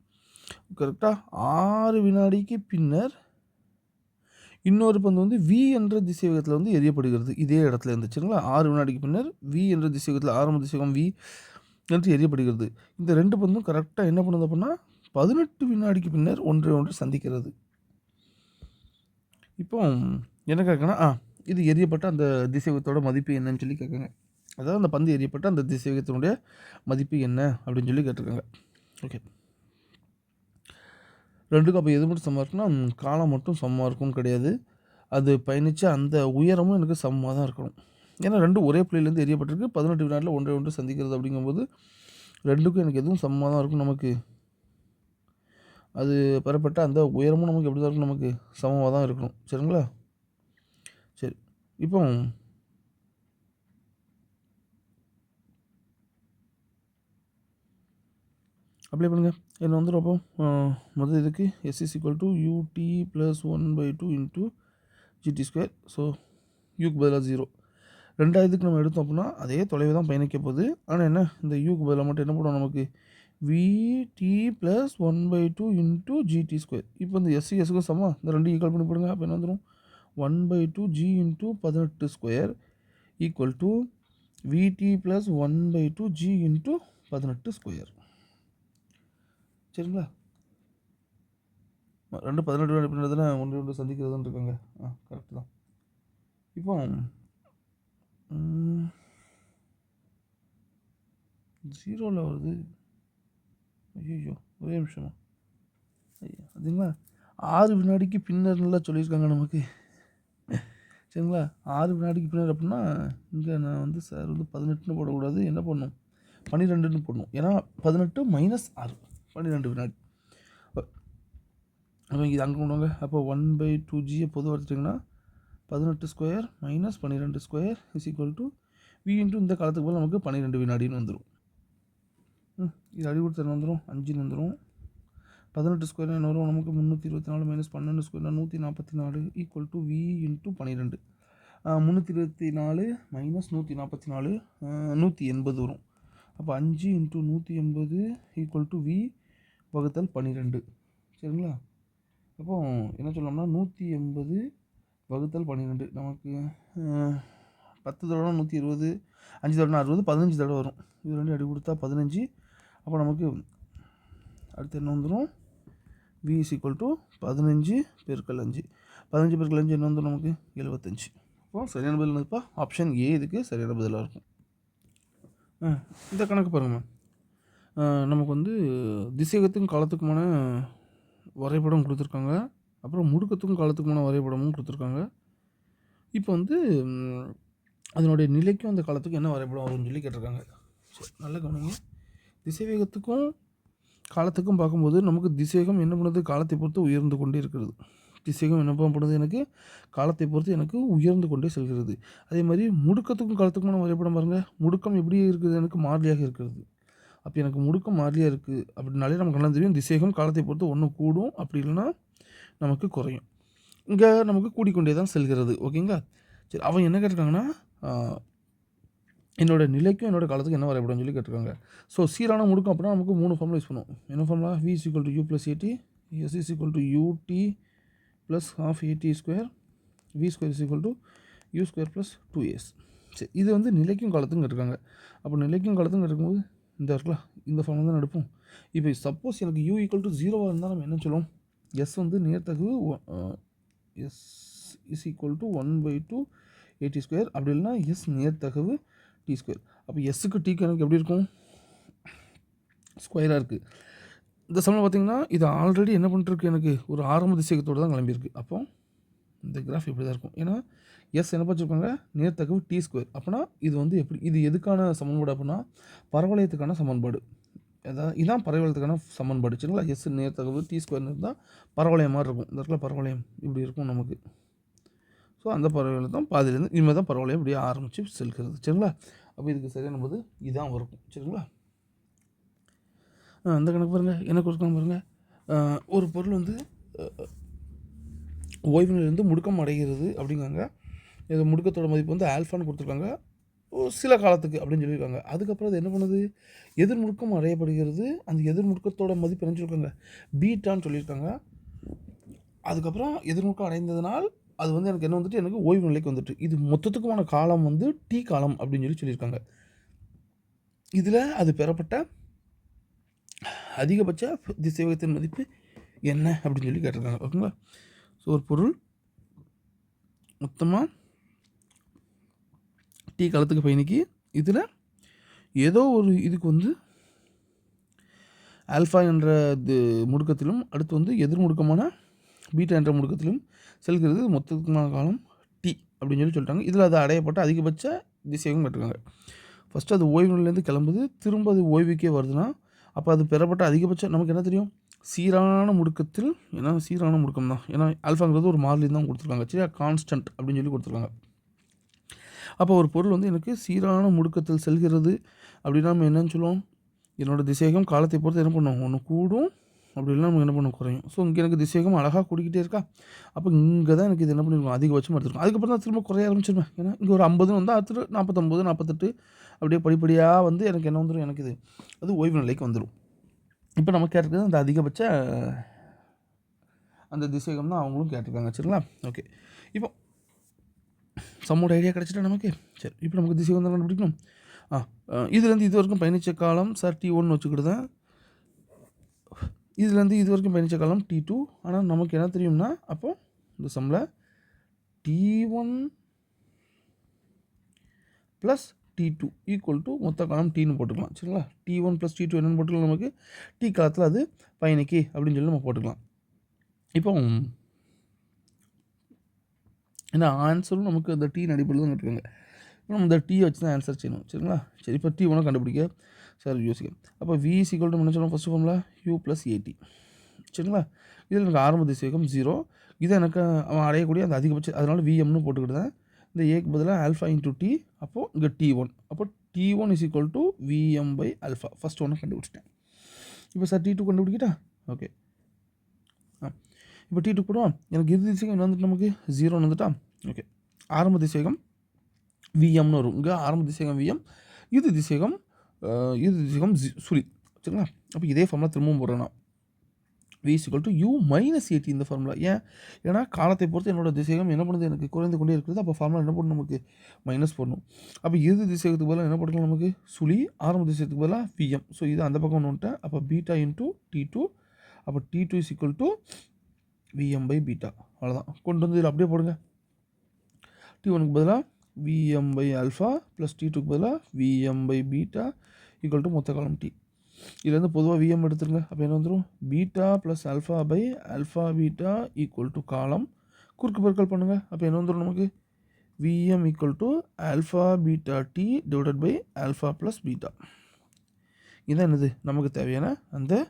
கரெக்டாக 6 வினாடிக்கு பின்னர் இன்னொரு பந்து வந்து வி என்ற திசைவேகத்தில் வந்து எரியப்படுகிறது. இதே இடத்துல இருந்துச்சுங்களா. 6 வினாடிக்கு பின்னர் வி என்ற திசைவேகத்தில் ஆரம்ப திசைவேகம் வி என்று எரியப்படுகிறது. இந்த 2 பந்தும் கரெக்டாக என்ன பண்ணுது அப்படின்னா 18 வினாடிக்கு பின்னர் ஒன்றை ஒன்று சந்திக்கிறது. இப்போ என்ன கேட்குன்னா, இது எரியப்பட்ட அந்த திசைவேகத்தோட மதிப்பு என்னன்னு சொல்லி கேட்குங்க. அதாவது அந்த பந்து எரியப்பட்ட அந்த திசைவேகத்தினுடைய மதிப்பு என்ன அப்படின்னு சொல்லி கேட்டிருக்காங்க. ஓகே, ரெண்டுக்கும் அப்போ எது மட்டும் சமமாக இருக்குன்னா காலம் மட்டும் சமமாக இருக்கும்னு கிடையாது, அது பயணித்த அந்த உயரமும் எனக்கு சமமாக தான் இருக்கணும். ஏன்னா ரெண்டும் ஒரே புள்ளியிலேருந்து எரியப்பட்டிருக்கு. 18 வினாடியில் ஒன்றை ஒன்று சந்திக்கிறது அப்படிங்கும்போது ரெண்டுக்கும் எனக்கு எதுவும் சமமாக தான் இருக்கும். நமக்கு அது பெறப்பட்ட அந்த உயரமும் நமக்கு எப்படி தான் இருக்கும், நமக்கு சமமாக தான் இருக்கணும். சரிங்களா. சரி, இப்போ அப்ளை பண்ணுங்கள். என்ன வந்துடும் அப்போ முதல் இதுக்கு S = UT + 1/2 × GT². ஸோ யூக்கு பதிலாக 0. ரெண்டாவதுக்கு நம்ம எடுத்தோம் அப்படின்னா அதே தொலைவு தான் பயணிக்க போகுது. ஆனால் என்ன, இந்த யூக்கு பதிலாக மட்டும் என்ன போடும் நமக்கு VT + 1/2 × GT². இப்போ இந்த Sக்கு சமம், இந்த ரெண்டு ஈக்குவல் பண்ணி போடுங்க. அப்போ என்ன வந்துடும் 1/2 G × 18² = VT + 1/2 G × 18². சரிங்களா. ரெண்டு 18 அப்படின்றதுனா ஒன்று சந்திக்கிறதுன்னு இருக்காங்க. கரெக்டு தான். இப்போ 0ல் வருது. ஐயோ, ஒரே நிமிஷமா. ஐயா அதுங்களா 6 வினாடிக்கு பின்னர் நல்லா சொல்லியிருக்காங்க நமக்கு. சரிங்களா. 6 வினாடிக்கு பின்னர் அப்படின்னா இங்கே நான் வந்து சார் வந்து 18ன்னு போடக்கூடாது, என்ன பண்ணணும் 12ன்னு போடணும். ஏன்னா 18 - 6 12 வினாடி. அப்போ இது அங்கே கொண்டு வாங்க. அப்போ 1/2G பொதுவாக எடுத்துட்டிங்கன்னா 18² - 12² V × இந்த காலத்துக்கு போல் நமக்கு 12 வினாடின்னு வந்துடும். இது அடி கொடுத்து என்ன வந்துடும் 5ன்னு வந்துடும். 18² என்ன வரும் நமக்கு 324 - 12² 144 = V × 12. 324 - 144 180 வரும். அப்போ 5 × 180 = V / 12. சரிங்களா. அப்போ என்ன சொல்லலாம்னா 180 / 12 நமக்கு 10 தடவை 120, 5 தடவை 60, 15 தடவை வரும். இது ரெண்டு அடி கொடுத்தா 15. அப்போ நமக்கு அடுத்து என்ன வந்துடும் V = 15 × 5. 15 × 5 என்ன வந்துடும் நமக்கு 75. அப்போ சரியான பதில் என்னதுப்பா, ஆப்ஷன் ஏ இதுக்கு சரியான பதிலாக இருக்கும். இந்த கணக்கு பாருங்கள். நமக்கு வந்து திசைவேகத்துக்கும் காலத்துக்குமான வரைபடம் கொடுத்துருக்காங்க. அப்புறம் முடுக்கத்துக்கும் காலத்துக்குமான வரைபடமும் கொடுத்துருக்காங்க. இப்போ வந்து அதனுடைய நிலைக்கும் அந்த காலத்துக்கும் என்ன வரைபடம் வரும்னு சொல்லி கேட்டிருக்காங்க. சரி, நல்ல கவனிங்க. திசைவேகத்துக்கும் காலத்துக்கும் பார்க்கும்போது நமக்கு திசைவேகம் என்ன பண்ணுது, காலத்தை பொறுத்து உயர்ந்து கொண்டே இருக்கிறது. திசைவேகம் என்ன பண்ணுது, எனக்கு காலத்தை பொறுத்து எனக்கு உயர்ந்து கொண்டே செல்கிறது. அதே மாதிரி முடுக்கத்துக்கும் காலத்துக்குமான வரைபடம் பாருங்கள். முடுக்கம் எப்படி இருக்குது, எனக்கு மாறிலியாக இருக்கிறது. அப்போ எனக்கு முடுக்கம் மாறிலியாக இருக்குது அப்படின்னாலே நமக்கு நல்லா தெரியும் திசைவேகம் காலத்தை பொறுத்து ஒன்று கூடும், அப்படி இல்லைன்னா நமக்கு குறையும். இங்கே நமக்கு கூடிக்கொண்டே தான் செல்கிறது. ஓகேங்களா. சரி, அவங்க என்ன கேட்டிருக்காங்கன்னா என்னோட நிலைக்கும் என்னோட காலத்துக்கும் என்ன வரைபடம்னு சொல்லி கேட்டிருக்காங்க. ஸோ சீரான முடுக்கம் அப்படின்னா நமக்கு 3 ஃபார்முலா யூஸ் பண்ணுவோம். என்ன formula, V = U + AT, S = UT + ½ AT², V² = U² + 2S. சரி, இது வந்து நிலைக்கும் காலத்துக்கும் கேட்டிருக்காங்க. அப்போ நிலைக்கும் காலத்துக்கும் கேட்கும்போது இந்த இருக்கலாம், இந்த ஃபார்முலா தான் எடுப்போம். இப்போ சப்போஸ் எனக்கு U = 0 இருந்தால் நம்ம என்ன சொல்லுவோம், S வந்து நேர்த்தகவு S = 1/2 AT², அப்படி இல்லைன்னா S நேர்த்தகவு T². அப்போ எஸ்ஸுக்கு டிக்கு எனக்கு எப்படி இருக்கும், ஸ்கொயராக இருக்குது. இந்த சமயம் பார்த்திங்கன்னா இது ஆல்ரெடி என்ன பண்ணிட்டுருக்கு, எனக்கு ஒரு ஆரம்ப திசைவேகத்தோடு தான் கிளம்பியிருக்கு. அப்போ இந்த கிராஃப் இப்படி தான் இருக்கும். ஏன்னா எஸ் என்ன வச்சுருக்காங்க, நேர்த்தகவு T². அப்போனா இது வந்து எப்படி, இது எதுக்கான சமன்பாடு அப்படின்னா பரவளையத்துக்கான சமன்பாடு. அதாவது இதுதான் பரவளையத்துக்கான சமன்பாடு. சரிங்களா. எஸ் நேர்த்தகவு T² இருந்தால் பரவளையம் மாதிரி இருக்கும். இந்த இடத்துல பரவளையம் இப்படி இருக்கும் நமக்கு. ஸோ அந்த பரவளையம் தான் பாதியிலேருந்து இனிமேல் தான் பரவளையம் இப்படியே ஆரம்பித்து செல்கிறது. சரிங்களா. அப்போ இதுக்கு சரியான போது இதுதான் வரும். சரிங்களா? அந்த கணக்கு பாருங்கள், என்ன கொடுக்கலாம் பாருங்கள். ஒரு பொருள் வந்து ஓய்வு நிலையிலிருந்து முடுக்கம் அடைகிறது அப்படிங்காங்க. இது முடுக்கத்தோட மதிப்பு வந்து ஆல்ஃபான்னு கொடுத்துருக்காங்க, சில காலத்துக்கு அப்படின்னு சொல்லியிருக்காங்க. அதுக்கப்புறம் அது என்ன பண்ணுது, எதிர்முடுக்கம் அடையப்படுகிறது. அந்த எதிர்முடுக்கத்தோட மதிப்பு என்ன சொல்லியிருக்காங்க, பீட்டான்னு சொல்லியிருக்காங்க. அதுக்கப்புறம் எதிர்முடுக்கம் அடைந்ததுனால் அது வந்து எனக்கு என்ன வந்துட்டு, எனக்கு ஓய்வு நிலைக்கு வந்துட்டு, இது மொத்தத்துக்குமான காலம் வந்து டி காலம் அப்படின்னு சொல்லியிருக்காங்க. இதில் அது பெறப்பட்ட அதிகபட்ச திசைவேகத்தின் மதிப்பு என்ன அப்படின்னு சொல்லி கேட்டிருக்காங்க. ஓகேங்களா? ஸோ ஒரு பொருள் மொத்தமாக டி காலத்துக்கு பயணிக்கு இதில் ஏதோ ஒரு இதுக்கு வந்து ஆல்ஃபா என்ற முடுக்கத்திலும் அடுத்து வந்து எதிர் முடுக்கமான பீட்டா என்ற முடுக்கத்திலும் செல்கிறது. மொத்தமான காலம் டி அப்படின்னு சொல்லிட்டாங்க. இதில் அது அடையப்பட்ட அதிகபட்ச திசைவேகம் கேட்டிருக்காங்க. ஃபஸ்ட்டு அது ஓய்வு நிலையிலேருந்து கிளம்புது, திரும்ப அது ஓய்வுக்கே வருதுன்னா அப்போ அது பெறப்பட்ட அதிகபட்சம் நமக்கு என்ன தெரியும், சீரான முடுக்கத்தில், ஏன்னா சீரான முடுக்கம் தான், ஏன்னா ஆல்ஃபாங்கிறது ஒரு மாறிலி தான் கொடுத்துருக்காங்க. சரியா? கான்ஸ்டன்ட் அப்படின்னு சொல்லி கொடுத்துருக்காங்க. அப்போ ஒரு பொருள் வந்து எனக்கு சீரான முடுக்கத்தில் செல்கிறது அப்படின்னா நம்ம என்னன்னு சொல்லுவோம், என்னோடய திசைவேகம் காலத்தை பொறுத்து என்ன பண்ணுவோம், ஒன்று கூடும், அப்படி இல்லைனா நம்ம என்ன பண்ணுவோம், குறையும். ஸோ இங்கே எனக்கு திசைவேகம் அழகாக கூடிக்கிட்டே இருக்கா, அப்போ இங்கே தான் எனக்கு இது என்ன பண்ணிருக்கோம், அதிகபட்சமாக எடுத்துருக்கோம். அதுக்கப்புறம் தான் திரும்ப குறைய ஆரம்பிச்சிருவேன். ஏன்னா இங்கே ஒரு 50 வந்து அடுத்து 49, 48 அப்படியே படிப்படியாக வந்து எனக்கு என்ன வந்துடும், எனக்கு இது அது ஓய்வு நிலைக்கு வந்துடும். இப்போ நம்ம கேட்டிருக்கிறது அந்த அதிகபட்ச அந்த திசைவேகம் தான் அவங்களும் கேட்டிருக்காங்க. சரிங்களா? ஓகே, இப்போ சம்மோட ஐடியா கிடச்சிட்டா நமக்கு. சரி, இப்போ நமக்கு திசைவேகம் தான் கண்டுபிடிக்கணும். இதுலேருந்து இது வரைக்கும் பயணித்த காலம் சார் T1 வச்சுக்கிட்டுதான், இதுலேருந்து இது வரைக்கும் பயணித்த காலம் T2. ஆனால் நமக்கு என்ன தெரியும்னா, அப்போது இந்த சம்மில் T1 plus T2 equal to மொத்த காலம் Tன்னு போட்டுக்கலாம். சரிங்களா? T1 ப்ளஸ் T2 என்னென்னு போட்டுக்கலாம், நமக்கு டி காலத்தில் அது பயணிக்கு அப்படின்னு சொல்லி நம்ம போட்டுக்கலாம். இப்போ ஏன்னா ஆன்சரும் நமக்கு அந்த டீ அடிப்படையில் தான் கேட்டுருக்காங்க. இப்போ நம்ம இந்த டீயை வச்சு தான் ஆன்சர் செய்யணும். சரிங்களா? சரி, இப்போ டி ஒன்று கண்டுபிடிக்க சார் யோசிக்க. அப்போ வி ஈக்குவல் டு என்ன சொல்லணும், ஃபஸ்ட்டு ஃபார்முலா யூ ப்ளஸ் ஏடி. சரிங்களா? இதில் எனக்கு ஆரம்ப திசைவேகம் 0, இதை எனக்கு அவன் அடையக்கூடிய அந்த அதிகபட்சம், அதனால் விஎம்னு போட்டுக்கிட்டேன். இந்த ஏக்கு பதிலாக ஆல்ஃபா இன்டூ டி, அப்போது இங்கே T1, அப்போ T1 is equal to VM by alpha. First ஒன்று கண்டுபிடிச்சிட்டேன். இப்போ சார் T2 கண்டுபிடிக்கிட்டா? ஓகே, இப்போ T2 போடுவோம். எனக்கு இறுதி திசைவேகம் வந்துட்டு நமக்கு 0 வந்துட்டா. ஓகே, ஆரம்ப திசைவேகம் விஎம்னு வரும். இங்கே ஆரம்ப திசைவேகம் விஎம், இறுதி திசைவேகம் சுழி. சரிங்களா? அப்போ இதே ஃபார்முலா திரும்பவும் போடுறேன் நான், v equal to u minus at. இந்த ஃபார்முலா ஏன், ஏன்னா காலத்தை பொறுத்து என்னோட திசைவேகம் என்ன பண்ணுது, எனக்கு குறைந்து கொண்டே இருக்குது. அப்போ ஃபார்முலா என்ன பண்ணணும், நமக்கு மைனஸ் போடணும். அப்போ இறுதி திசைவேகத்துக்கு பதிலாக என்ன போட்டுக்கலாம், நமக்கு சுழி, ஆரம்ப திசைவேகத்துக்கு பதிலாக விஎம். ஸோ இது அந்த பக்கம் ஒன்று வந்துட்டேன். அப்போ பீட்டா இன்டூ T2, அப்போ T2 is equal to VM by beta. அவ்வளோதான், கொண்டு வந்து இதில் அப்படியே போடுங்க. T1க்கு பதிலாக விஎம் பை ஆல்ஃபா ப்ளஸ் T2க்கு பதிலாக VM by beta equal to மொத்த காலம் டி. இதுலேருந்து பொதுவாக விஎம் எடுத்துருங்க. அப்போ என்ன வந்துடும், beta plus alpha by alpha beta equal to காலம், குறுக்கு பெருக்கல் பண்ணுங்கள். அப்போ என்ன வந்துடும், நமக்கு VM equal to alpha beta T divided by alpha plus beta. இதுதான் என்னது, நமக்கு தேவையான அந்த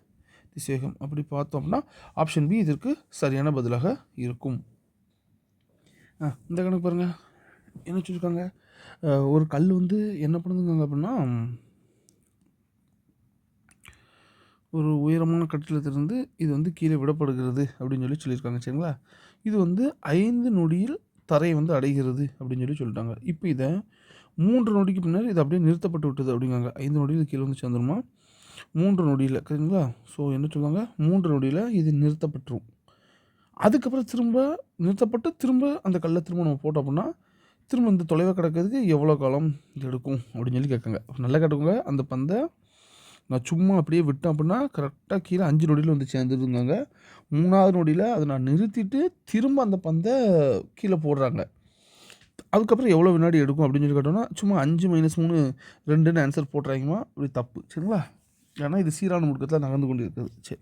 திசைவேகம். அப்படி பார்த்தோம்னா ஆப்ஷன் பி இதற்கு சரியான பதிலாக இருக்கும். இந்த கணக்கு பாருங்கள், என்ன சொல்லியிருக்காங்க, ஒரு கல் வந்து என்ன பண்ணுதுங்க அப்படின்னா, ஒரு உயரமான கட்டிடத்திலிருந்து இது வந்து கீழே விடப்படுகிறது அப்படின்னு சொல்லியிருக்காங்க. சரிங்களா? இது வந்து 5 நொடியில் தரையை வந்து அடைகிறது அப்படின்னு சொல்லிட்டாங்க. இப்போ இதை 3 நொடிக்கு பின்னர் இது அப்படியே நிறுத்தப்பட்டு விட்டது அப்படிங்காங்க. 5 நொடியில் கீழே வந்து சேர்ந்துருமா, 3 நொடியில். சரிங்களா? ஸோ என்ன சொல்லுவாங்க, 3 நொடியில் இது நிறுத்தப்பட்டுரும். அதுக்கப்புறம் திரும்ப நிறுத்தப்பட்டு திரும்ப அந்த கல்லை திரும்ப நம்ம போட்டோம் அப்படின்னா திரும்ப இந்த தொலைவை கிடக்கிறதுக்கு எவ்வளோ காலம் எடுக்கும் அப்படின்னு சொல்லி கேட்காங்க. நல்லா கேட்டுக்கோங்க, அந்த பந்தை நான் சும்மா அப்படியே விட்டேன் அப்படின்னா கரெக்டாக கீழே 5 நொடியில் வந்து சேர்ந்துருந்தாங்க. 3வது நொடியில் அதை நான் நிறுத்திட்டு திரும்ப அந்த பந்தை கீழே போடுறாங்க. அதுக்கப்புறம் எவ்வளோ வினாடி எடுக்கும் அப்படின்னு சொல்லி கேட்டோம்னா சும்மா 5 - 3 2ன்னு ஆன்சர் போட்டுறாங்கம்மா. அப்படி தப்பு. சரிங்களா? ஏன்னா இது சீரான முடுக்கத்தில் நகர்ந்து கொண்டு இருக்குது. சரி,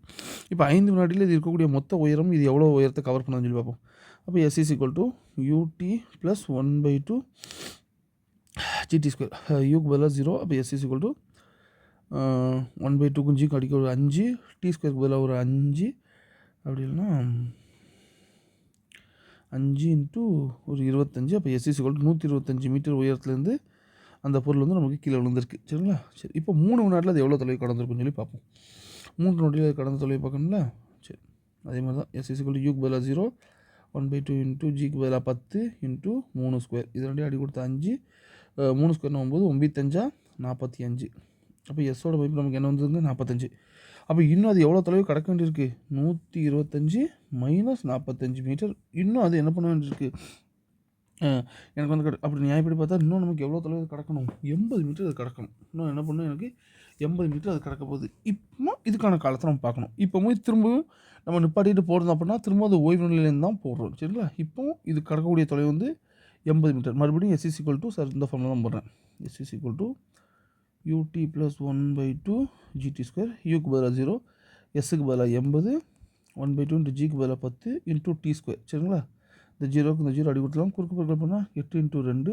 இப்போ 5 வினாடியில் இது இருக்கக்கூடிய மொத்த உயரம், இது எவ்வளோ உயரத்தை கவர் பண்ணுன்னு சொல்லி பார்ப்போம். அப்போ S is equal to UT plus 1/2 GT square. யூக்கு பதிலாக 0. அப்போ S இஸ் ஈக்குவல் டு 1/2 ஜிக்கு அடிக்க ஒரு 5, டி ஸ்கொயருக்கு பதிலாக ஒரு 5, அப்படி இல்லைன்னா 5 × ஒரு 25. அப்போ S is equal to 125 metre உயரத்துலேருந்து அந்த பொருள் வந்து நமக்கு கீழே விழுந்திருக்கு. சரிங்களா? சரி, இப்போ 3 வினாடியில் அது எவ்வளோ தொலைவு கடந்திருக்குன்னு சொல்லி பார்ப்போம். 3 நொடியில் கடந்த தொலைவு பார்க்கணும்ல. சரி, அதே மாதிரி தான் எஸ் இஸ் ஈக்குவல் டு யூக்கு பதிலாக 0, 1/2 இன்ட்டு ஜிக்கு பதிலாக 10 இன்ட்டு 3 ஸ்கொயர். இது ரெண்டையும் அடி கொடுத்த 5, 3 ஸ்கொயர்னா 9, 9 45. அப்போ எஸ்ஸோட மதிப்பு நமக்கு என்ன வந்ததுங்க? 45. அப்போ இன்னும் அது எவ்வளோ தொலைவு கடக்க வேண்டியிருக்கு? 125 மைனஸ் 45 மீட்டர். இன்னும் அது என்ன பண்ண வேண்டியிருக்கு? எனக்கு வந்து அப்படி நியாயப்படி பார்த்தா இன்னும் நமக்கு எவ்வளோ தொலைவு கடக்கணும்? 80 மீட்டர் அது கடக்கணும். இன்னும் என்ன பண்ணணும்? எனக்கு 80 மீட்டர் அது கடக்க போகுது. இப்போ இதுக்கான காலத்தை நம்ம பார்க்கணும். இப்போ போய் திரும்பவும் நம்ம நிப்பாட்டிட்டு போடுறோம் அப்படின்னா திரும்ப அது ஓய்வு நிலையிலேருந்து தான் போடுறோம். சரிங்களா? இப்போ இது கடக்கக்கூடிய தொலைவு வந்து 80 மீட்டர். மறுபடியும் S is equal to sir இந்த ஃபார்மில் தான் போடுறேன். S is equal to ut plus 1/2 GT square. யூக்கு பதிலாக 0, எஸ்ஸுக்கு பதிலாக 80, 1/2 இன்ட்டு ஜிக்கு பதிலாக 10 இன்ட்டு டி ஸ்கொயர். சரிங்களா? இந்த 0க்கு இந்த 0 அடி கொடுத்துலாம். குறுக்கு பெருக்கல் பண்ணால் 8 into 2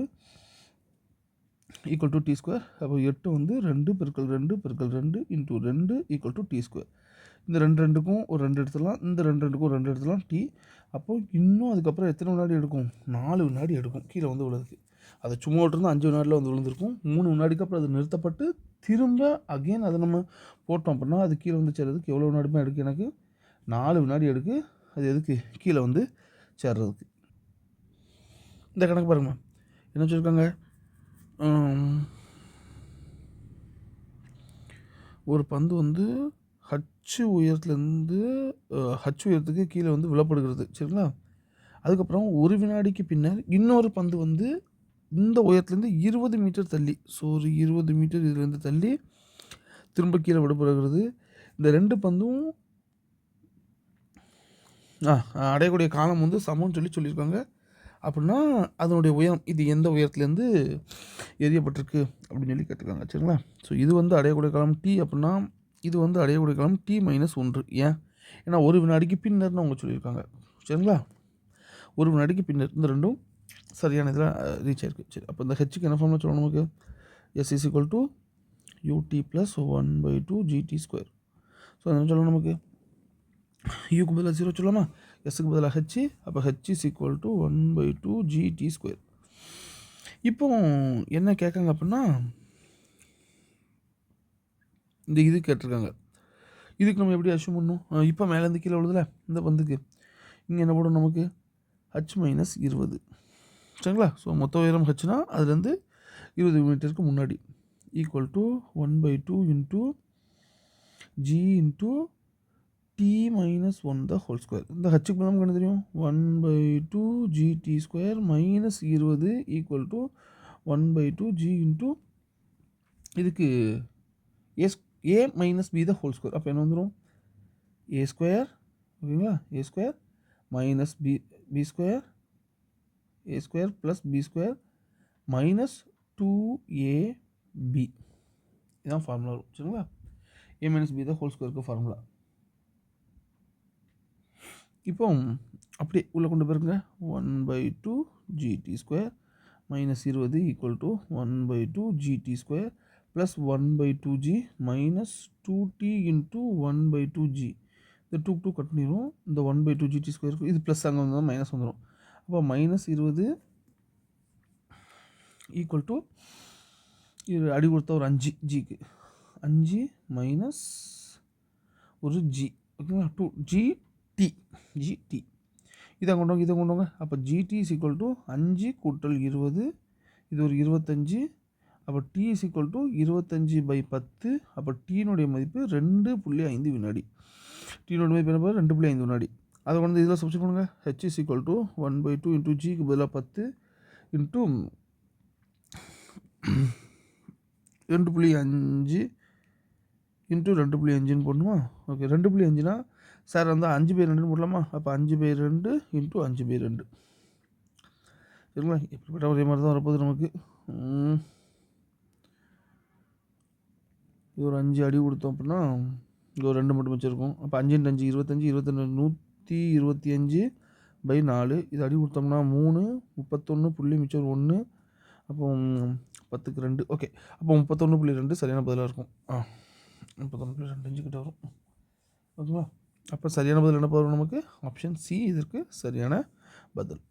equal to T square. அப்போ 8 வந்து 2 பெருக்கல் 2 பெருக்கல் 2 into 2 equal to T square. இந்த 2க்கும் ஒரு 2 எடுத்துடலாம். இந்த 2க்கும் ஒரு 2 எடுத்துடலாம் டி. அப்போது இன்னும் அதுக்கப்புறம் எத்தனை வினாடி எடுக்கும்? 4 வினாடி எடுக்கும் கீழே வந்து விழுதுக்கு. அது சும்மா விட்டுருந்து 5 வினாடியில் வந்து விழுந்திருக்கும். 3 வினாடிக்கு அப்புறம் அது நிறுத்தப்பட்டு திரும்ப அகெயின் அதை நம்ம போட்டோம் அப்படின்னா அது கீழே வந்து சேர்றதுக்கு எவ்வளோ வினாடிமே எடுக்கு? எனக்கு 4 வினாடி எடுக்கு. அது எதுக்கு? கீழே வந்து சேர்றதுக்கு. இந்த கணக்கு பாருங்க, என்ன வச்சுருக்காங்க? ஒரு பந்து வந்து ஹச் உயரத்துலேருந்து உயரத்துக்கு கீழே வந்து விழப்படுகிறது. சரிங்களா? அதுக்கப்புறம் ஒரு வினாடிக்கு பின்னர் இன்னொரு பந்து வந்து இந்த உயரத்துலேருந்து 20 மீட்டர் தள்ளி, ஸோ ஒரு 20 மீட்டர் இதுலேருந்து தள்ளி திரும்ப கீழே விடப்படுகிறது. இந்த 2 பந்தும் அடையக்கூடிய காலம் வந்து சமம்னு சொல்லியிருக்காங்க. அப்படின்னா அதனுடைய உயரம் இது எந்த உயரத்துலேருந்து எரியப்பட்டிருக்கு அப்படின்னு சொல்லி கேட்டிருக்காங்க. சரிங்களா? ஸோ இது வந்து அடையக்கூடிய காலம் டி அப்படின்னா இது வந்து அடையக்கூடிய காலம் t-1. ஏன்? ஏன்னா ஒரு வினாடிக்கு பின்னர்னு அவங்க சொல்லியிருக்காங்க. சரிங்களா? ஒரு வினாடிக்கு பின்னர் இந்த ரெண்டும் சரியான இதில் ரீச் ஆயிருக்கு. சரி, அப்போ இந்த ஹெச்சுக்கு என்ன ஃபார்ம்ல சொல்லணும் நமக்கு? S is equal to ut plus 1/2 GT square. So என்ன சொல்லணும் நமக்கு? யூக்கு பதிலாக 0 சொல்லலாமா? எஸ்ஸுக்கு பதிலாக ஹெச். அப்போ H is equal to 1/2 GT square. இப்போ என்ன கேட்காங்க அப்படின்னா இந்த இது கேட்டிருக்காங்க. இதுக்கு நம்ம எப்படி அஷ்யூம் பண்ணணும்? இப்போ மேலேருந்து கீழே விழுதுல இந்த பந்துக்கு இங்கே என்ன போடும் நமக்கு? h-20. சரிங்களா? ஸோ மொத்த உயரம் ஹெச்னா அதுலேருந்து 20 மீட்டருக்கு முன்னாடி equal to 1/2 into g into t-1 the whole square. இந்த ஹச்சுக்கு நமக்கு என்ன தெரியும்? 1/2 GT square minus 20 equal to 1/2 g into இதுக்கு a minus b the whole square. அப்போ என்ன வந்துடும்? A square. ஓகேங்களா? A square minus b square, a square plus b square minus 2ab. இதுதான் ஃபார்முலா வரும். சரிங்களா? A minus b the whole ஸ்கொயருக்கு formula. இப்போ அப்படியே உள்ளே கொண்டு போயிருங்க. 1/2 GT square minus 20 equal to 1/2 GT square plus 1/2g minus 2t into 1/2g. இந்த 2 கட் பண்ணிடும். இந்த 1/2 ஜிடி ஸ்கொயருக்கு இது ப்ளஸ் அங்கே வந்தால் மைனஸ் வந்துடும். அப்போ மைனஸ் 20 ஈக்குவல் டு இது அடி கொடுத்த ஒரு 5 ஜிக்கு 5 மைனஸ் ஒரு ஜி. ஓகேங்களா? 2 ஜிடி இதை கொண்டு வாங்க. அப்போ ஜிடி இஸ் ஈக்குவல் டு 5 கூட்டல் 20, இது ஒரு 25. அப்போ டி இஸ் ஈக்குவல் டு 25/10. அப்போ டீனுடைய மதிப்பு 2.5 வினாடி. டீனோட மதிப்பு என்ன? 2.5 வினாடி. அதை கொண்டு இதில் சப்ஸ்டிட் பண்ணுங்கள். H is equal to 1/2 into ஜிக்கு பதிலாக 10 இன்ட்டு 2.5 இன்ட்டு 2.5ன்னு போடணுமா? ஓகே, 2.5னா சார் வந்து 5/2 போடலாமா? அப்போ 5/2 இன்ட்டு 5/2. சரிங்களா? எப்படிப்பட்ட ஒரே மாதிரி தான் வரப்போகுது நமக்கு. இது ஒரு 5 அடி கொடுத்தோம் அப்படின்னா இங்கே ஒரு 2 மட்டும் வச்சுருக்கோம். அப்போ 5 × 5 25, 125/4. இது அடி கொடுத்தோம்னா 3, 31 புள்ளி மிச்சம் 1. அப்போ 10க்கு 2. ஓகே, அப்போ 31.2 சரியான பதிலாக இருக்கும். 31.25 கிட்ட வரும். ஓகேங்களா? அப்போ சரியான பதில் என்ன வரும் நமக்கு? ஆப்ஷன் சி இதற்கு சரியான பதில்.